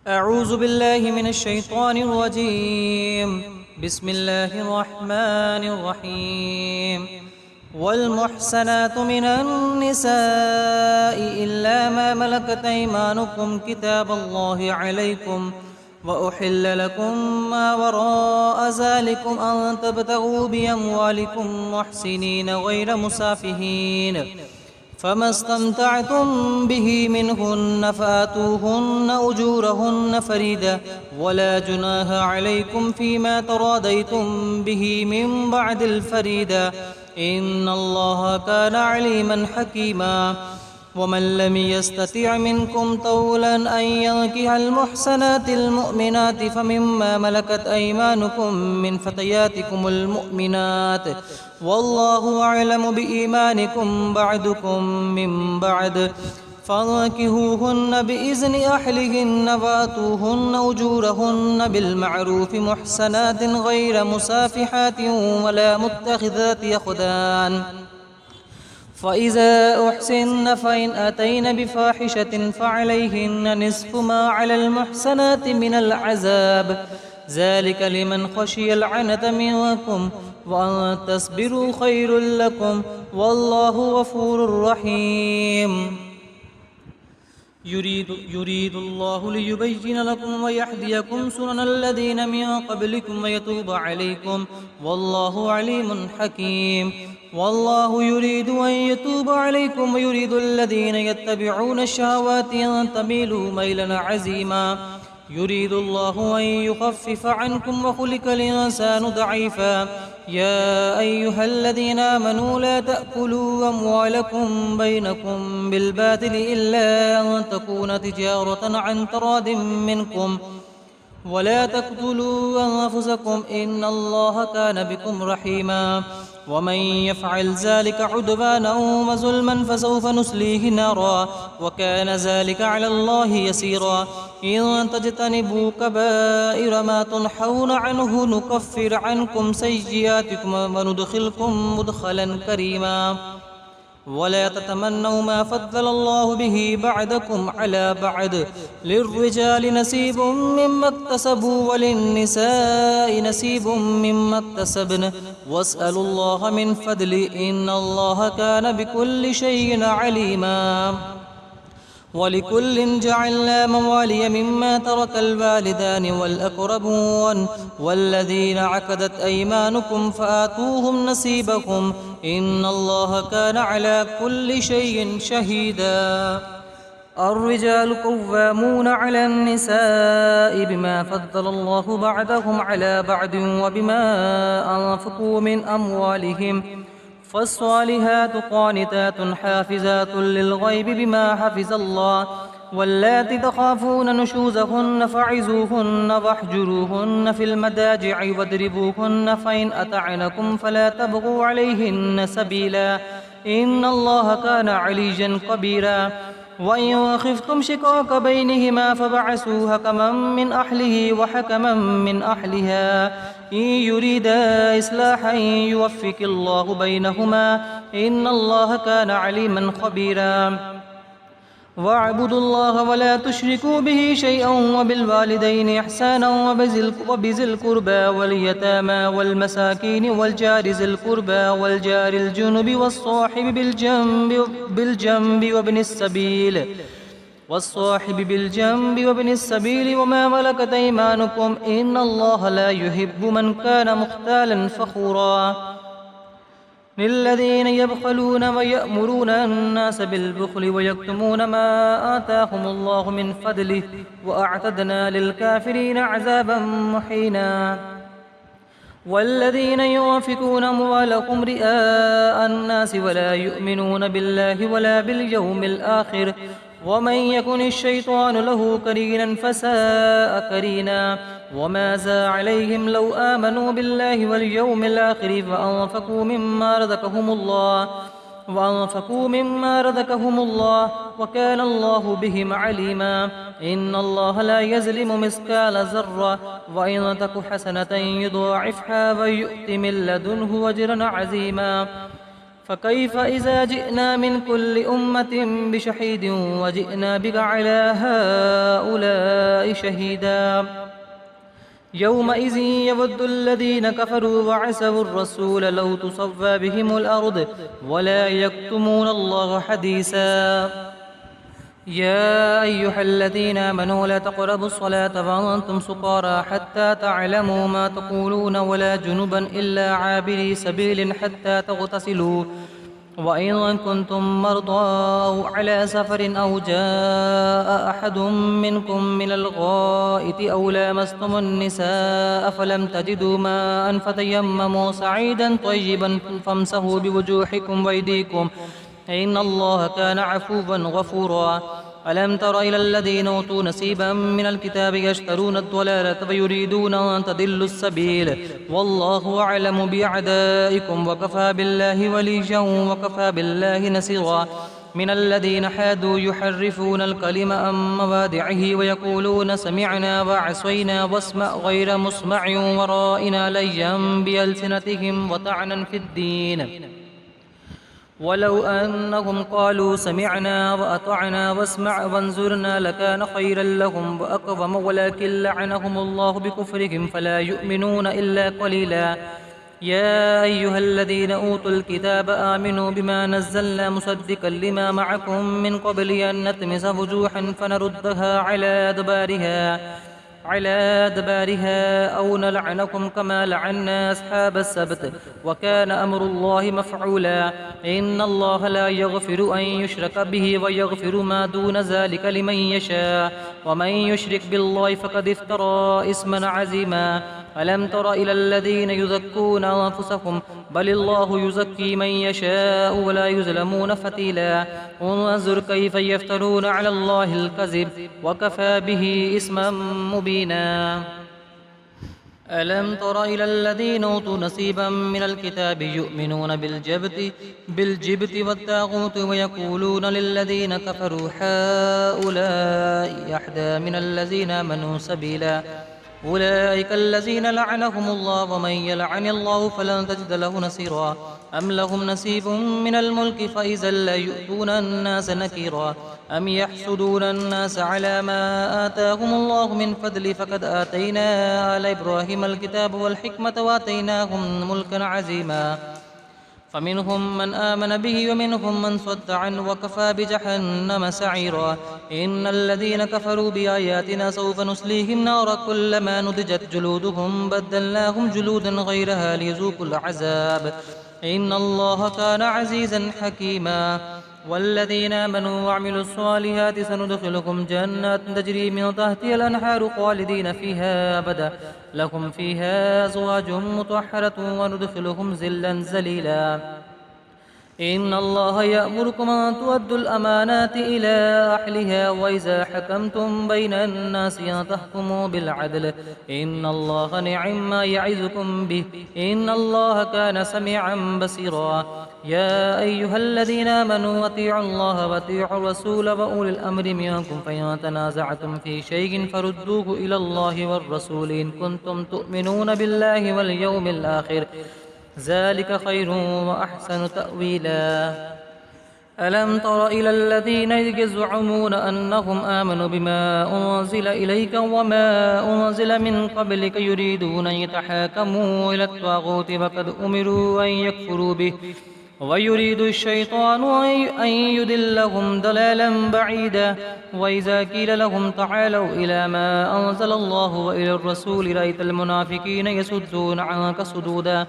أعوذ بالله من الشيطان الرجيم. بسم الله الرحمن الرحيم. والمحسنات من النساء إلا ما ملكت أيمانكم كتاب الله عليكم وأحل لكم ما وراء ذلكم أن تبتغوا بأموالكم محسنين غير مسافحين، فما استمتعتم به منهن فآتوهن أجورهن فريدة، ولا جناح عليكم فيما تراضيتم به من بعد الفريدة، إن الله كان عليما حكيما. ومن لم يستطع منكم طولا أن ينكح المحسنات المؤمنات فمما ملكت أيمانكم من فتياتكم المؤمنات، والله أعلم بإيمانكم بعدكم من بعد، فانكحوهن بإذن أهلهن وآتوهن أجورهن بالمعروف محسنات غير مسافحات ولا متخذات أخدان، فإذا أحسن فإن أتين بفاحشة فعليهن نصف ما على المحسنات من العذاب، ذلك لمن خشي العنة منكم، وأن تصبروا خير لكم، والله غفور رحيم. يريد الله ليبين لكم ويهديكم سنن الذين من قبلكم ويتوب عليكم، والله عليم حكيم. والله يريد أن يتوب عليكم ويريد الذين يتبعون الشهوات أن تميلوا ميلا عظيما. يريد الله أن يخفف عنكم وخلق الإنسان ضعيفا. يا أيها الذين آمنوا لا تأكلوا أموالكم بينكم بالباطل إلا أن تكون تجارة عن تراض منكم، ولا تقتلوا أنفسكم إن الله كان بكم رحيما. ومن يفعل ذلك عدوانا وظلما فسوف نصليه نارا، وكان ذلك على الله يسيرا. إن تجتنبوا كبائر ما تنحون عنه نكفر عنكم سيئاتكم وندخلكم مدخلا كريما. ولا تتمنوا ما فضل الله به بعدكم على بعد، للرجال نصيب مما اكتسبوا وللنساء نصيب مما اكتسبن، واسألوا الله من فضله إن الله كان بكل شيء عليما. ولكل جعلنا موالي مما ترك الوالدان والأقربون والذين عقدت أيمانكم فآتوهم نصيبهم، إن الله كان على كل شيء شهيدا. الرجال قوامون على النساء بما فضل الله بعضهم على بعض وبما أنفقوا من أموالهم، فالصالحات قانتات حافظات للغيب بما حفظ الله، واللاتي تخافون نشوزهن فعظوهن واهجروهن في المضاجع واضربوهن، فإن أطعنكم فلا تبغوا عليهن سبيلا، إن الله كان عليا كبيرا. وإن خفتم شقاق بينهما فبعثوا حكما من أهله وحكما من أهلها إن يريدا إصلاحا يوفق الله بينهما، إن الله كان عليما خبيرا. واعبدوا الله ولا تشركوا به شيئا وبالوالدين إحسانا وبذي القربى واليتامى والمساكين والجار ذي القربى والجار الجنب والصاحب بالجنب وابن السبيل وما ملكت أيمانكم، إن الله لا يحب من كان مختالا فخورا. للذين يبخلون ويأمرون الناس بالبخل ويكتمون ما آتاهم الله من فضله، وأعتدنا للكافرين عذابا مهينا. والذين ينفقون أموالهم رئاء الناس ولا يؤمنون بالله ولا باليوم الآخر، ومن يكن الشيطان له قرينا فساء قرينا. وماذا عليهم لو آمنوا بالله واليوم الآخر وأنفقوا مما رزقهم الله وكان الله بهم عليما. إن الله لا يظلم مثقال ذرة، وإن تك حسنة يضاعفها ويؤت من لدنه أجرا عظيما. فكيف إذا جئنا من كل أمة بشهيد وجئنا بك على هؤلاء هؤلاء شهيدا يومئذ يود الذين كفروا وعصوا الرسول لو تصفى بهم الأرض ولا يكتمون الله حديثا يا أيها الذين آمنوا لا تقربوا الصلاة وأنتم سكارى حتى تعلموا ما تقولون ولا جنبا إلا عابري سبيل حتى تغتسلوا وإن كنتم مرضى أو على سفر أو جاء أحد منكم من الغائط أو لامستم النساء فلم تجدوا ماء فتيمموا سعيدا طيبا فامسحوا بوجوهكم وأيديكم إن الله كان عفوا غفورا ألم تر إلى الذين أوتوا نصيبا من الكتاب يشترون الضلالة ويريدون أن تضلوا السبيل والله أعلم بأعدائكم وكفى بالله وليا وكفى بالله نصيرا من الذين حادوا يحرفون الكلم عن مواضعه ويقولون سمعنا وعصينا واسمع غير مسمع ورائنا ليا بألسنتهم وطعنا في الدين ولو أنهم قالوا سمعنا وأطعنا واسمع وانظرنا لكان خيرا لهم وأقوم ولكن لعنهم الله بكفرهم فلا يؤمنون إلا قليلا يا أيها الذين أوتوا الكتاب آمنوا بما نزلنا مصدقا لما معكم من قبل أن نطمس وجوها فنردها على أدبارها أو نلعنكم كما لعنا أصحاب السبت وكان أمر الله مفعولا إن الله لا يغفر أن يشرك به ويغفر ما دون ذلك لمن يشاء ومن يشرك بالله فقد افترى إثما عظيما ألم تر إلى الذين يزكون أنفسهم بل الله يزكي من يشاء ولا يظلمون فتيلا انظر كيف يفترون على الله الكذب وكفى به إثما مبينا ألم تر إلى الذين أوتوا نصيبا من الكتاب يؤمنون بالجبت والطاغوت ويقولون للذين كفروا هؤلاء أحدى من الذين آمنوا سبيلا أولئك الذين لعنهم الله ومن يلعن الله فلن تجد له نصيرا أم لهم نصيب من الملك فإذا لا يؤتون الناس نكيرا أم يحسدون الناس على ما آتاهم الله من فضل فقد آتينا آل إبراهيم الكتاب والحكمة وآتيناهم ملكا عظيما فمنهم من آمن به ومنهم من صد عنه وكفى بجهنم سعيرا إن الذين كفروا بآياتنا سوف نصليهم نارا كلما نضجت جلودهم بدلناهم جلودا غيرها ليذوقوا العذاب إن الله كان عزيزا حكيما والذين آمنوا وعملوا الصالحات سندخلكم جنات تجري من تحتها الأنهار خالدين فيها أبدا لهم فيها أزواج مطهرة وندخلهم ظلا ذليلا إن الله يأمركم أن تؤدوا الأمانات إلى أهلها وإذا حكمتم بين الناس أن تحكموا بالعدل إن الله نعم ما يعظكم به إن الله كان سميعا بصيرا يا أيها الذين آمنوا أطيعوا الله وأطيعوا الرسول وأولي الأمر منكم فإن تنازعتم في شيء فردوه إلى الله والرسول إن كنتم تؤمنون بالله واليوم الآخر ذلك خير وأحسن تأويلا ألم تر إلى الذين يزعمون أنهم آمنوا بما أنزل إليك وما أنزل من قبلك يريدون أن يتحاكموا إلى الطاغوت وقد أمروا أن يكفروا به ويريد الشيطان أن يضلهم ضلالا بعيدا وإذا قيل لهم تعالوا إلى ما أنزل الله وإلى الرسول رأيت المنافقين يصدون عنك صدودا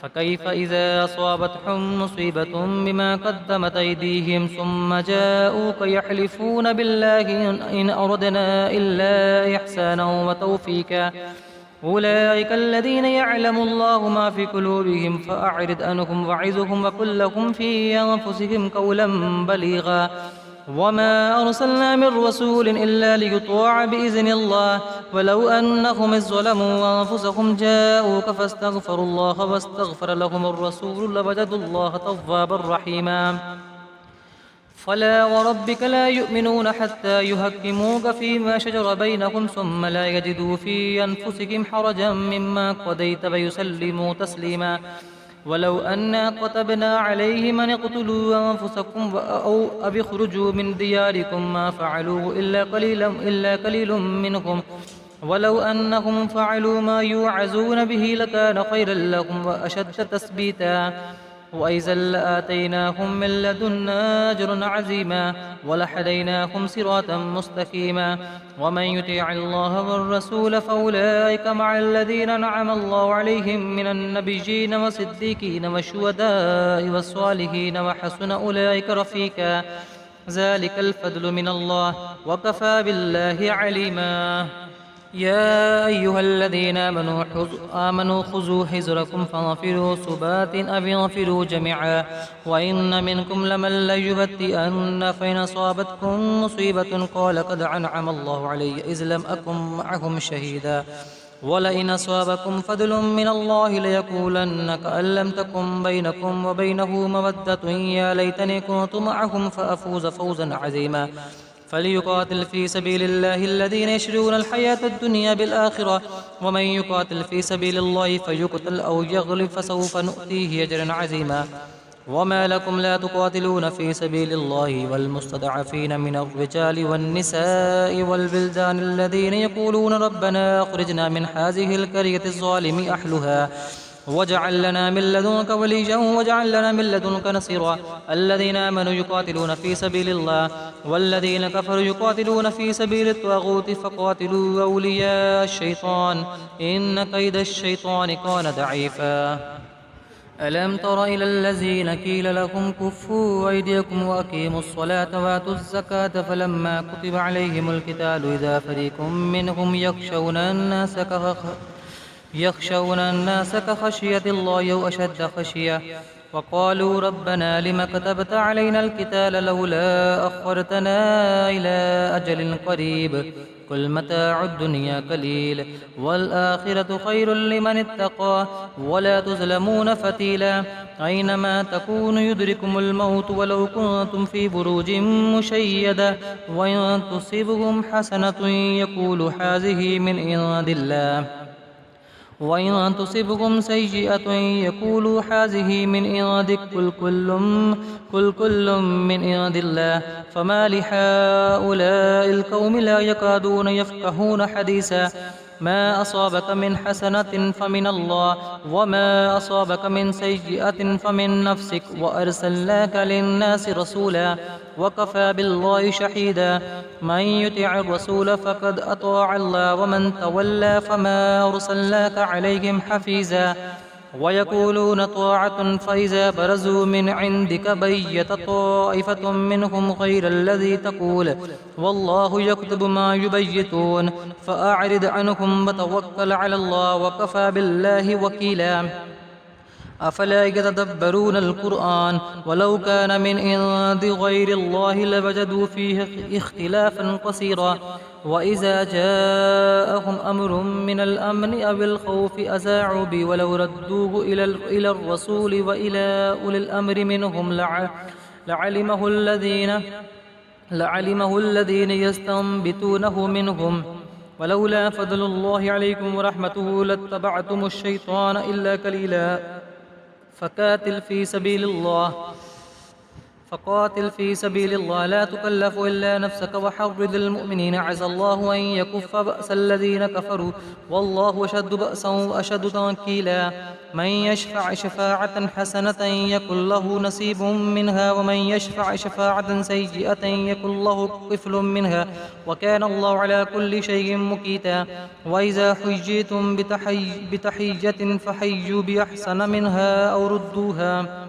فكيف إذا أصابتهم مصيبة بما قدمت أيديهم ثم جاءوك يحلفون بالله إن أردنا إلا إحسانا وتوفيقا أولئك الذين يعلم الله ما في قلوبهم فأعرض عنهم وعظهم وقل لهم في أنفسهم قولا بليغا وما أرسلنا من رسول إلا ليطاع بإذن الله ولو أنهم إذ ظلموا أنفسهم جاءوك فاستغفروا الله واستغفر لهم الرسول لوجدوا الله توابا رحيما فلا وربك لا يؤمنون حتى يحكموك فيما شجر بينهم ثم لا يجدوا في أنفسهم حرجا مما قضيت ويسلموا تسليما ولو أنا كتبنا عليهم أن اقتلوا أنفسكم أو اخرجوا من دياركم ما فعلوه إلا قليل منهم ولو أنهم فعلوا ما يوعظون به لكان خيرا لهم وأشد تثبيتا وإذا لآتيناهم من لدنا أجرا عظيما ولهديناهم صراطا مستقيما ومن يطع الله والرسول فأولئك مع الذين أنعم الله عليهم من النبيين والصديقين والشهداء والصالحين وحسن أولئك رفيقا ذلك الفضل من الله وكفى بالله عليما يا أيها الذين آمنوا خذوا حذركم فانفروا ثبات أو انفروا جميعا وإن منكم لمن ليبطئن فإن أصابتكم مصيبة قال قد أنعم الله علي إذ لم أكن معهم شهيدا ولئن أصابكم فضل من الله ليقولن كأن لم تكن بينكم وبينه مودة يا ليتني كنت معهم فأفوز فوزا عظيما فليقاتل في سبيل الله الذين يشرون الحياة الدنيا بالآخرة ومن يقاتل في سبيل الله فيقتل أو يغلب فسوف نؤتيه أجرا عظيما وما لكم لا تقاتلون في سبيل الله والمستضعفين من الرجال والنساء والبلدان الذين يقولون ربنا أخرجنا من هذه القرية الظالم أهلها واجعل لنا من لدنك وليا واجعل لنا من لدنك نصيرا الذين آمنوا يقاتلون في سبيل الله والذين كفروا يقاتلون في سبيل الطاغوت فقاتلوا أولياء الشيطان إن كيد الشيطان كان ضعيفا ألم تر إلى الذين قيل لهم كفوا أيديكم وأقيموا الصلاة وآتوا الزكاة فلما كتب عليهم القتال إذا فريق منهم يخشون الناس كخشية الله أو أشد خشية وقالوا ربنا لم كتبت علينا القتال لولا أخرتنا إلى أجل قريب قل متاع الدنيا قليل والآخرة خير لمن اتقى ولا تظلمون فتيلا أينما تكونوا يدركم الموت ولو كنتم في بروج مشيدة وإن تصبهم حسنة يقول هذه من عند الله وإن تصبكم سيئة يقولوا هذه من عندك قل كل من عند الله فما لهؤلاء القوم لا يكادون يفقهون حديثا ما أصابك من حسنة فمن الله وما أصابك من سيئة فمن نفسك وأرسلناك للناس رسولا وكفى بالله شهيدا من يطع الرسول فقد أطاع الله ومن تولى فما أرسلناك عليهم حفيظا ويقولون طاعة فإذا برزوا من عندك بيت طائفة منهم غير الذي تقول والله يكتب ما يبيتون فأعرض عنهم وتوكل على الله وكفى بالله وكيلا أفلا يتدبرون القرآن ولو كان من عند غير الله لوجدوا فيه اختلافا كثيرا وإذا جاءهم أمر من الأمن أو الخوف أذاعوا به ولو ردوه إلى الرسول وإلى أولي الأمر منهم لعلمه الذين يستنبتونه منهم ولولا فضل الله عليكم ورحمته لاتبعتم الشيطان إلا قليلا فقاتل في سبيل الله لا تكلف إلا نفسك وحرض المؤمنين عسى الله أن يكف بأس الذين كفروا والله أشد بأسا وأشد تنكيلا من يشفع شفاعة حسنة يكن له نصيب منها ومن يشفع شفاعة سيئة يكن له كفل منها وكان الله على كل شيء مقيتا وإذا حييتم بتحية فحيوا بأحسن منها أو ردوها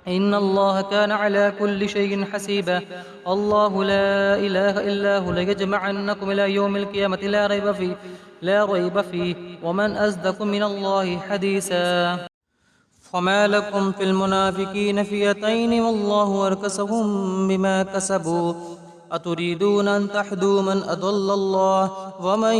إن الله كان على كل شيء حسيبا الله لا إله إلا هو ليجمعنكم إلى يوم القيامة لا ريب فيه ومن أصدق من الله حديثا فما لكم في المنافقين فئتين والله أركسهم بما كسبوا أتريدون أن تحدوا من أضل الله ومن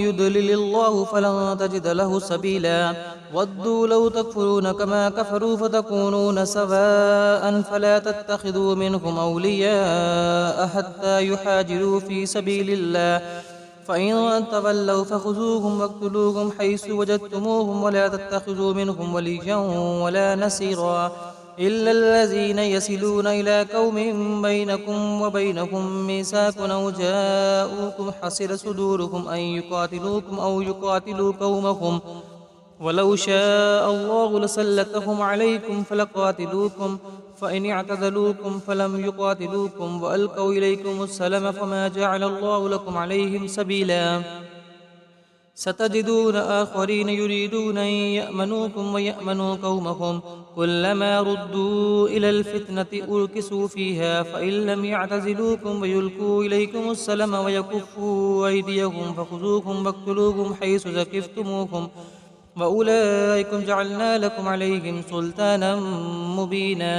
يضلل الله فلن تجد له سبيلا ودوا لو تكفرون كما كفروا فتكونون سواء فلا تتخذوا منهم أولياء حتى يحاجروا في سبيل الله فإن تولوا فخذوهم واقتلوهم حيث وجدتموهم ولا تتخذوا منهم وليا ولا نصيرا إلا الذين يصلون إلى قوم بينكم وبينهم ميثاق أو جاءوكم حصر صدورهم أن يقاتلوكم أو يقاتلوا قومهم ولو شاء الله لسلطهم عليكم فلقاتلوكم فإن اعتزلوكم فلم يقاتلوكم وألقوا إليكم السلام فما جعل الله لكم عليهم سبيلا ستجدون آخرين يريدون أن يأمنوكم ويأمنوا قومهم كلما ردوا إلى الفتنة أركسوا فيها فإن لم يعتزلوكم ويلقوا إليكم السلام ويكفوا أيديهم فخذوهم واقتلوهم حيث ثقفتموهم وأولئكم جعلنا لكم عليهم سلطانا مبينا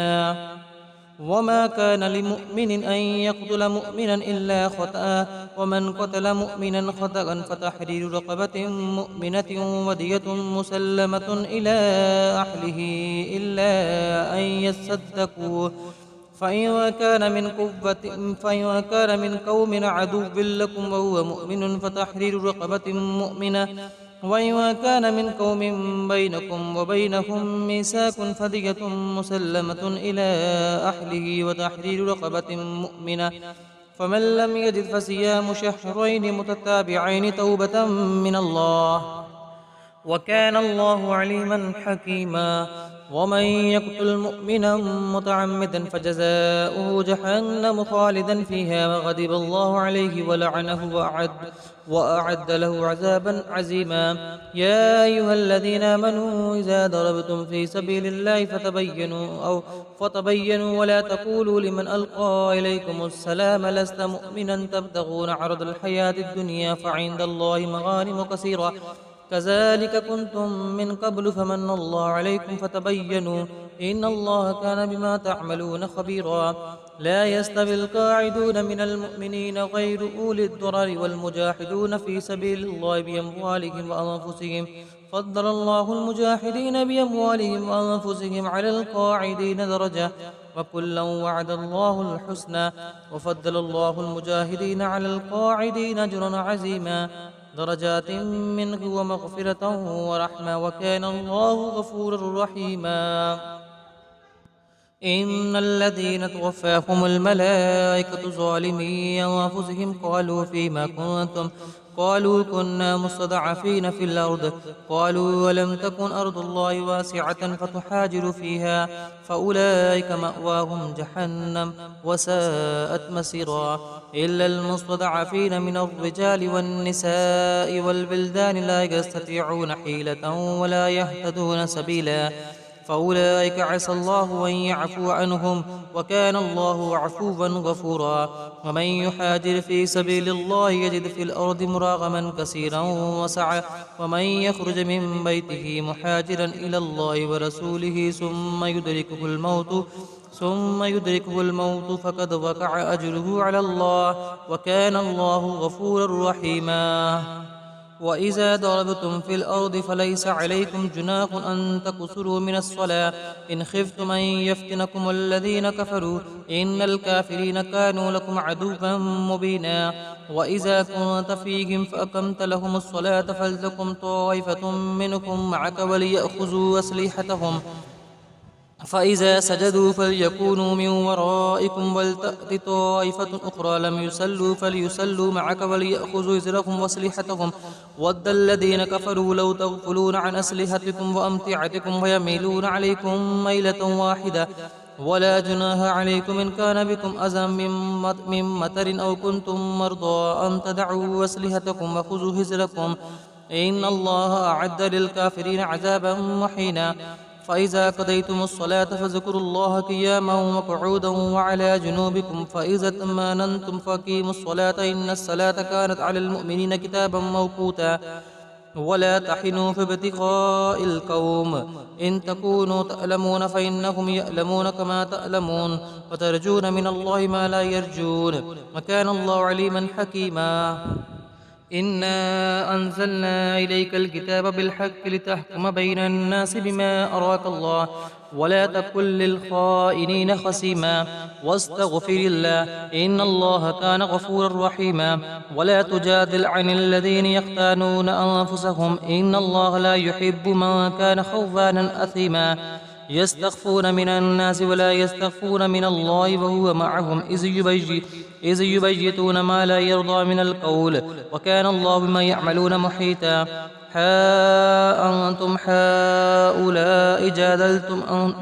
وما كان لمؤمن أن يقتل مؤمنا إلا خطأ ومن قتل مؤمنا خطأ فتحرير رقبة مؤمنة ودية مسلمة إلى أهله إلا أن يصدقوا فإن كان من قوم عدو لكم وهو مؤمن فتحرير رقبة مؤمنة وإن كان من قوم بينكم وبينهم ميثاق فدية مسلمة إلى أهله وتحرير رقبة مؤمنة فمن لم يجد فصيام شهرين متتابعين توبة من الله وكان الله عليما حكيما ومن يقتل مؤمنا متعمدا فجزاؤه جهنم خالدا فيها وغضب الله عليه ولعنه وأعد له عذابا عظيما يا أيها الذين آمنوا إذا ضربتم في سبيل الله فتبينوا ولا تقولوا لمن ألقى إليكم السلام لست مؤمنا تبتغون عرض الحياة الدنيا فعند الله مغانم كثيرة كذلك كنتم من قبل فمن الله عليكم فتبينوا إن الله كان بما تعملون خبيرا لا يستوي القاعدون من المؤمنين غير أولي الضرر والمجاهدون في سبيل الله بأموالهم وأنفسهم فضل الله المجاهدين بأموالهم وأنفسهم على القاعدين درجة وكلا وعد الله الحسنى وفضل الله المجاهدين على القاعدين أجرا عظيما درجات منه ومغفرة ورحمة وكان الله غفورا رحيما إن الذين توفاهم الملائكة ظالمي أنفسهم قالوا فيما كنتم قالوا كنا مستضعفين في الأرض قالوا ولم تكن أرض الله واسعة فتحاجر فيها فأولئك مأواهم جهنم وساءت مصيرا إلا المستضعفين من الرجال والنساء والبلدان لا يستطيعون حيلة ولا يهتدون سبيلا فأولئك عسى الله أن يعفو عنهم وكان الله عفوا غفورا ومن يحاجر في سبيل الله يجد في الأرض مراغما كثيرا وسعة ومن يخرج من بيته محاجرا إلى الله ورسوله ثم يدركه الموت فقد وقع أجره على الله وكان الله غفورا رحيما وإذا ضربتم في الأرض فليس عليكم جناح أن تقصروا من الصلاة إن خفتم أن يفتنكم الذين كفروا إن الكافرين كانوا لكم عدوا مبينا وإذا كنت فيهم فأقمت لهم الصلاة فلتقم طائفة منكم معك وليأخذوا أسلحتهم فإذا سجدوا فليكونوا من ورائكم ولتأت طائفة أخرى لم يصلوا فليصلوا معك وليأخذوا إزرهم وأسلحتهم ود الذين كفروا لو تغفلون عن أسلحتكم وأمتعتكم ويميلون عليكم ميلة واحدة ولا جناح عليكم إن كان بكم أذى من مطر أو كنتم مرضى أن تدعوا أسلحتكم وخذوا هزركم إن الله أعد للكافرين عذابا محينا فإذا قضيتم الصلاة فاذكروا الله قياما وقعودا وعلى جنوبكم فإذا اطمأننتم فأقيموا الصلاة إن الصلاة كانت على المؤمنين كتابا موقوتا ولا تحنوا في ابتغاء القوم إن تكونوا تألمون فإنهم يألمون كما تألمون وترجون من الله ما لا يرجون وكان الله عليما حكيما إنا أنزلنا إليك الكتاب بالحق لتحكم بين الناس بما أراك الله ولا تكن للخائنين خصيما واستغفر الله إن الله كان غفورا رحيما ولا تجادل عن الذين يختانون أنفسهم إن الله لا يحب من كان خوانا أثيما يستخفون من الناس ولا يستخفون من الله وهو معهم إذ يبيتون ما لا يرضى من القول وكان الله بما يعملون محيطا ها أنتم هؤلاء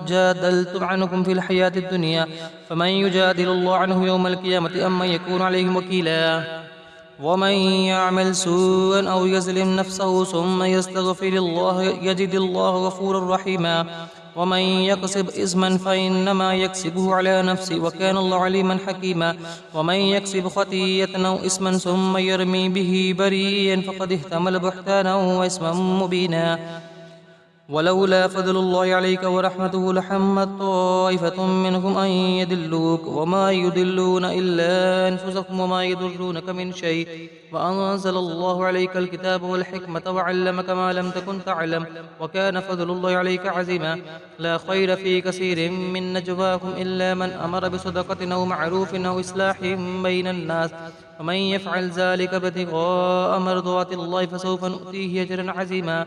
جادلتم عنكم في الحياة الدنيا فمن يجادل الله عنه يوم القيامة أم من يكون عليهم وكيلا ومن يعمل سوءا أو يظلم نفسه ثم يستغفر الله يجد الله غفورا رحيما ومن يكسب إثما فإنما يكسبه على نفسه وكان الله عليما حكيما ومن يكسب خطيئة أو إثما ثم يرمي به بريئا فقد احتمل بهتانا وإثما مبينا ولولا فضل الله عليك ورحمته لحمت طائفة منهم أن يدلوك وما يدلون إلا أنفسهم وما يضرونك من شيء وأنزل الله عليك الكتاب والحكمة وعلمك ما لم تكن تعلم وكان فضل الله عليك عظيما لا خير في كثير من نجواكم إلا من أمر بصدقة أو معروف أو إصلاح بين الناس ومن يفعل ذلك ابتغاء مرضات الله فسوف نؤتيه أجرا عظيما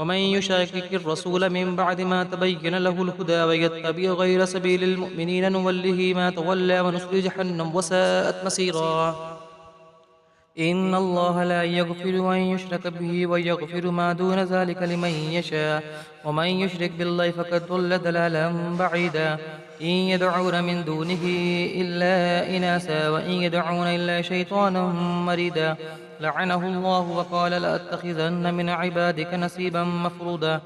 ومن يشاكك الرسول من بعد ما تبين له الهدى ويتبع غير سبيل المؤمنين نوله ما تولى ونصلي جهنم وساءت مصيرا إن الله لا يغفر أن يشرك به ويغفر ما دون ذلك لمن يشاء ومن يشرك بالله فقد ضل ضلالا بعيدا إن يدعون من دونه إلا إناثا وإن يدعون إلا شيطانا مريدا لعنه الله وقال لأتخذن من عبادك نصيبا مفروضا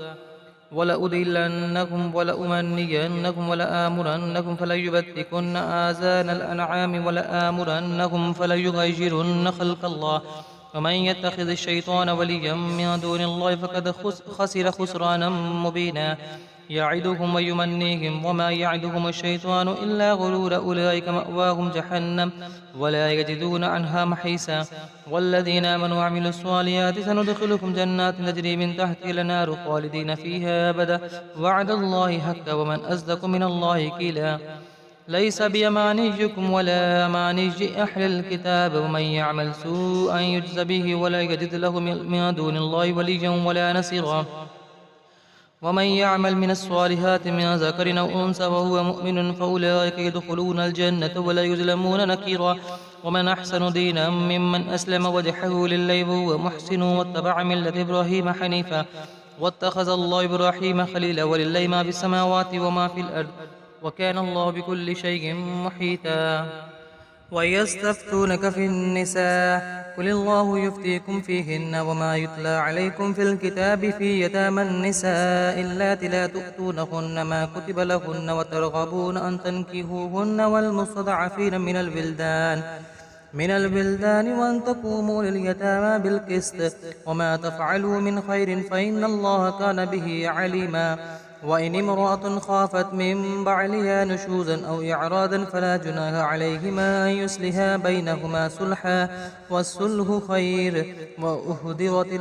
ولأضلنكم ولأمنينكم ولآمرنكم فليبتكن آذان الأنعام ولآمرنكم فليغيرن خلق الله ومن يتخذ الشيطان وليا من دون الله فقد خسر خسرانا مبينا يعدهم ويمنيهم وما يعدهم الشيطان إلا غرور أولئك مأواهم جهنم ولا يجدون عنها محيصا والذين آمنوا وعملوا الصالحات سندخلكم جنات تجري من تحتها الأنهار خالدين فيها أبدا وعد الله حقا ومن أصدق من الله قيلا ليس بأمانيكم ولا أماني أهل الكتاب ومن يعمل سوءا يجز به ولا يجد له من دون الله وليا ولا نصيرا ومن يعمل من الصالحات من ذكر أو أنثى وهو مؤمن فأولئك يدخلون الجنة ولا يظلمون نكيرا ومن أحسن دينا ممن أسلم وجهه لله وهو محسن واتبع ملة إبراهيم حنيفا واتخذ الله إبراهيم خليلا ولله ما في السماوات وما في الأرض وكان الله بكل شيء محيطا ويستفتونك في النساء قل الله يفتيكم فيهن وما يتلى عليكم في الكتاب في يتامى النساء اللاتي لا تؤتونهن ما كتب لهن وترغبون أن تنكحوهن والمستضعفين من البلدان وأن تقوموا لليتامى بالقسط وما تفعلوا من خير فإن الله كان به عليما وإن امرأة خافت من بعلها نشوزا أو إعراضا فلا جناح عليهما أن يصلحا بينهما صلحا والصلح خير وأهدرت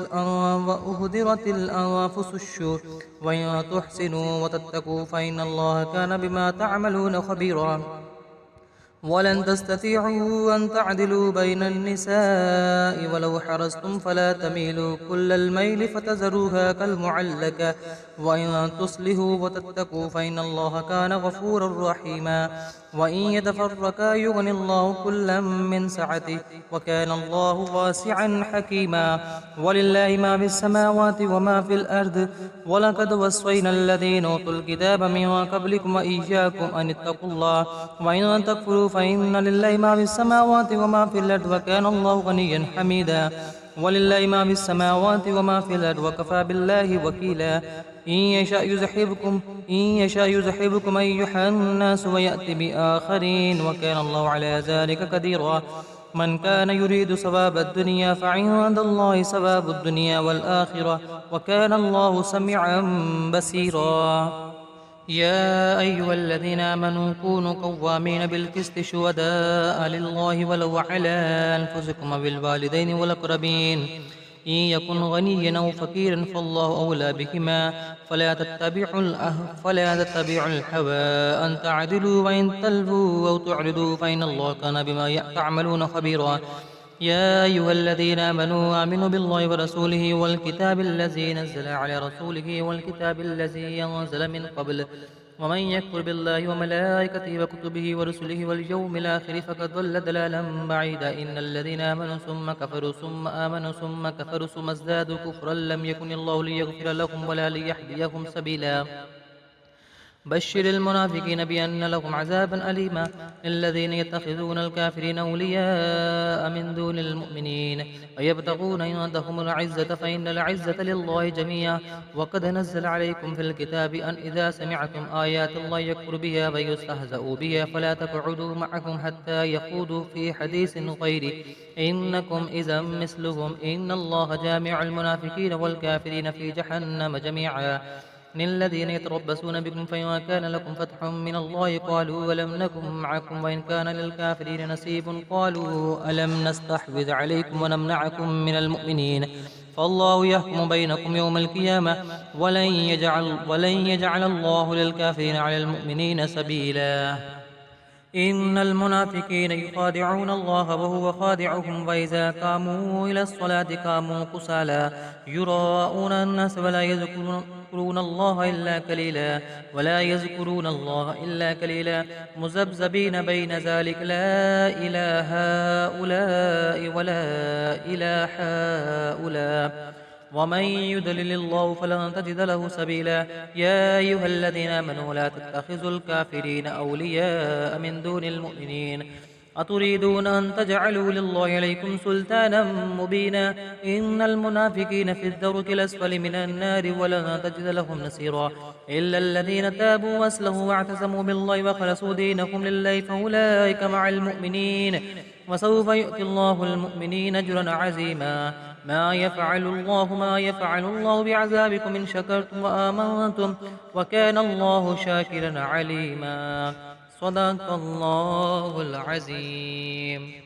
الأنفس الشح وإن تحسنوا وتتقوا فإن الله كان بما تعملون خبيرا ولن تستطيعوا أن تعدلوا بين النساء ولو حرصتم فلا تميلوا كل الميل فتذروها كالمعلقة وإن تصلحوا وتتقوا فإن الله كان غفورا رحيما وإن يتفرقا يغني الله كلا من سعته وكان الله واسعا حكيما ولله ما في السماوات وما في الأرض ولقد وصينا الذين أوتوا الكتاب من قبلكم وإياكم أن اتقوا الله وإن تكفروا فإن لله ما في السماوات وما في الأرض وكان الله غنيا حميدا ولله ما في السماوات وما في الأرض وكفى بالله وكيلا إن يشاء يذهبكم أيها الناس ويأتي بآخرين وكان الله على ذلك قديرا من كان يريد ثواب الدنيا فعند الله ثواب الدنيا والآخرة وكان الله سميعا بصيرا يا أيها الذين آمنوا كونوا قوامين بالقسط شهداء لله ولو على أنفسكم وبالوالدين والأقربين إن يكن غنيا أو فقيرا فالله أولى بهما فلا تتبعوا الهوى أن تعدلوا وإن تلووا أو تعرضوا فإن الله كان بما تعملون خبيرا يا أيها الذين آمنوا بالله ورسوله والكتاب الذي نزل على رسوله والكتاب الذي أنزل من قبل ومن يكفر بالله وملائكته وكتبه ورسله واليوم الآخر فقد ضل ضلالا بعيدا إن الذين آمنوا ثم كفروا ثم آمنوا ثم كفروا ثم ازدادوا كفرا لم يكن الله ليغفر لهم ولا ليهديهم سبيلا بشر المنافقين بأن لهم عذابا أليما الذين يتخذون الكافرين أولياء من دون المؤمنين ويبتغون عندهم العزة فإن العزة لله جميعا وقد نزل عليكم في الكتاب أن إذا سمعتم آيات الله يكفر بها ويستهزأ بها فلا تقعدوا معهم حتى يخوضوا في حديث غيره إنكم إذا مثلهم إن الله جامع المنافقين والكافرين في جهنم جميعا الذين يتربصون بكم فإن كان لكم فتح من الله قالوا ولم نكن معكم وإن كان للكافرين نصيب قالوا ألم نستحوذ عليكم ونمنعكم من المؤمنين فالله يحكم بينكم يوم القيامة ولن يجعل الله للكافرين على المؤمنين سبيلا إن المنافقين يخادعون الله وهو خادعهم وإذا قاموا إلى الصلاة قاموا كسالى يراءون الناس ولا يذكرون الله إلا قليلا مذبذبين بين ذلك لا إله هؤلاء ولا إله هؤلاء ومن يضلل الله فلن تجد له سبيلا يا أيها الذين آمنوا لا تتخذوا الكافرين أولياء من دون المؤمنين أتريدون أن تجعلوا لله عليكم سلطانا مبينا إن المنافقين في الدرك الأسفل من النار ولن تجد لهم نصيرا إلا الذين تابوا وأصلحوا واعتصموا بالله وخلصوا دينهم لله فأولئك مع المؤمنين وسوف يؤتي الله المؤمنين أجرا عظيما ما يفعل الله بعذابكم إن شكرتم وآمنتم وكان الله شاكرا عليما صدق الله العظيم.